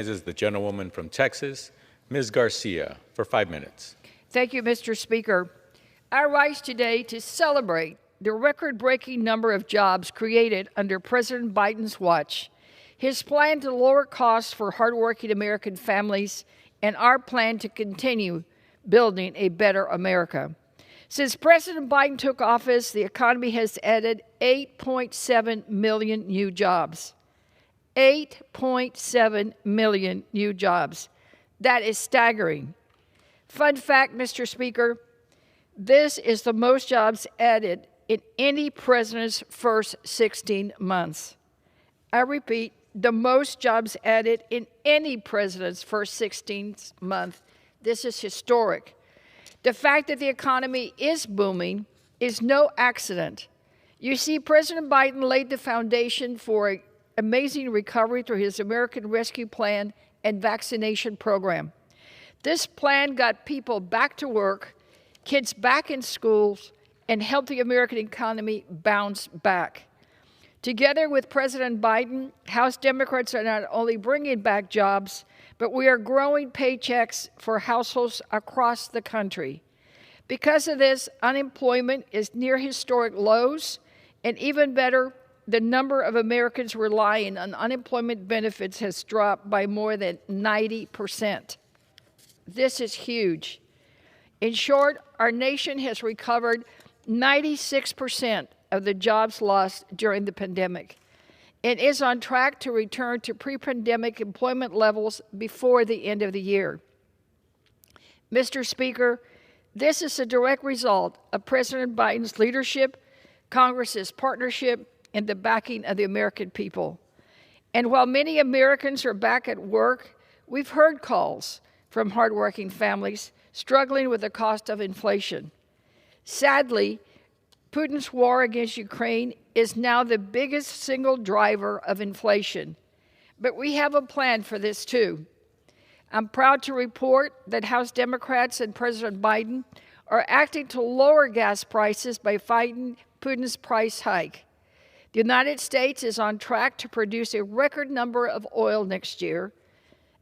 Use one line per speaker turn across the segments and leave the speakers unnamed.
Is the gentlewoman from Texas, Ms. Garcia, for 5 minutes.
Thank you, Mr. Speaker. I rise today to celebrate the record-breaking number of jobs created under President Biden's watch, his plan to lower costs for hardworking American families, and our plan to continue building a better America. Since President Biden took office, the economy has added 8.7 million new jobs. 8.7 million new jobs. That is staggering. Fun fact, Mr. Speaker, this is the most jobs added in any president's first 16 months. I repeat, the most jobs added in any president's first 16 months. This is historic. The fact that the economy is booming is no accident. You see, President Biden laid the foundation for an amazing recovery through his American Rescue Plan and vaccination program. This plan got people back to work, kids back in schools, and helped the American economy bounce back. Together with President Biden, House Democrats are not only bringing back jobs, but we are growing paychecks for households across the country. Because of this, unemployment is near historic lows, and even better, the number of Americans relying on unemployment benefits has dropped by more than 90%. This is huge. In short, our nation has recovered 96% of the jobs lost during the pandemic and is on track to return to pre-pandemic employment levels before the end of the year. Mr. Speaker, this is a direct result of President Biden's leadership, Congress's partnership, and the backing of the American people. And while many Americans are back at work, we've heard calls from hardworking families struggling with the cost of inflation. Sadly, Putin's war against Ukraine is now the biggest single driver of inflation. But we have a plan for this too. I'm proud to report that House Democrats and President Biden are acting to lower gas prices by fighting Putin's price hike. The United States is on track to produce a record number of oil next year,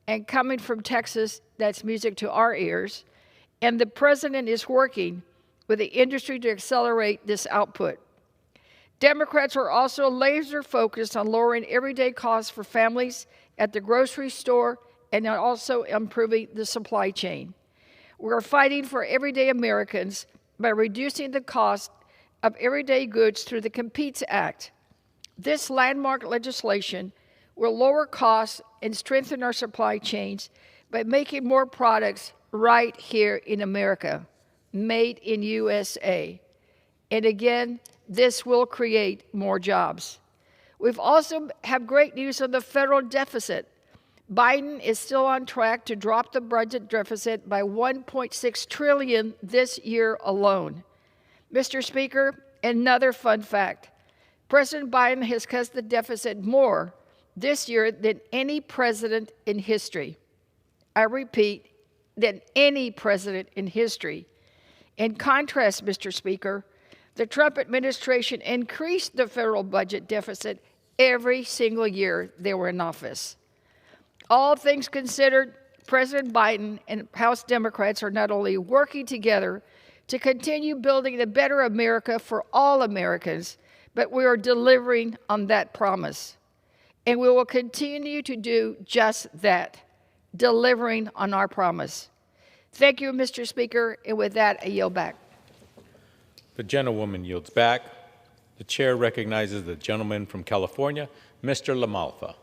and coming from Texas, that's music to our ears, and the President is working with the industry to accelerate this output. Democrats are also laser focused on lowering everyday costs for families at the grocery store and also improving the supply chain. We're fighting for everyday Americans by reducing the cost of everyday goods through the Competes Act. This landmark legislation will lower costs and strengthen our supply chains by making more products right here in America, made in USA. And again, this will create more jobs. We've also have great news on the federal deficit. Biden is still on track to drop the budget deficit by $1.6 trillion this year alone. Mr. Speaker, another fun fact. President Biden has cut the deficit more this year than any president in history. I repeat, than any president in history. In contrast, Mr. Speaker, the Trump administration increased the federal budget deficit every single year they were in office. All things considered, President Biden and House Democrats are not only working together to continue building a better America for all Americans, but we are delivering on that promise. And we will continue to do just that, delivering on our promise. Thank you, Mr. Speaker, and with that, I yield back.
The gentlewoman yields back. The chair recognizes the gentleman from California, Mr. LaMalfa.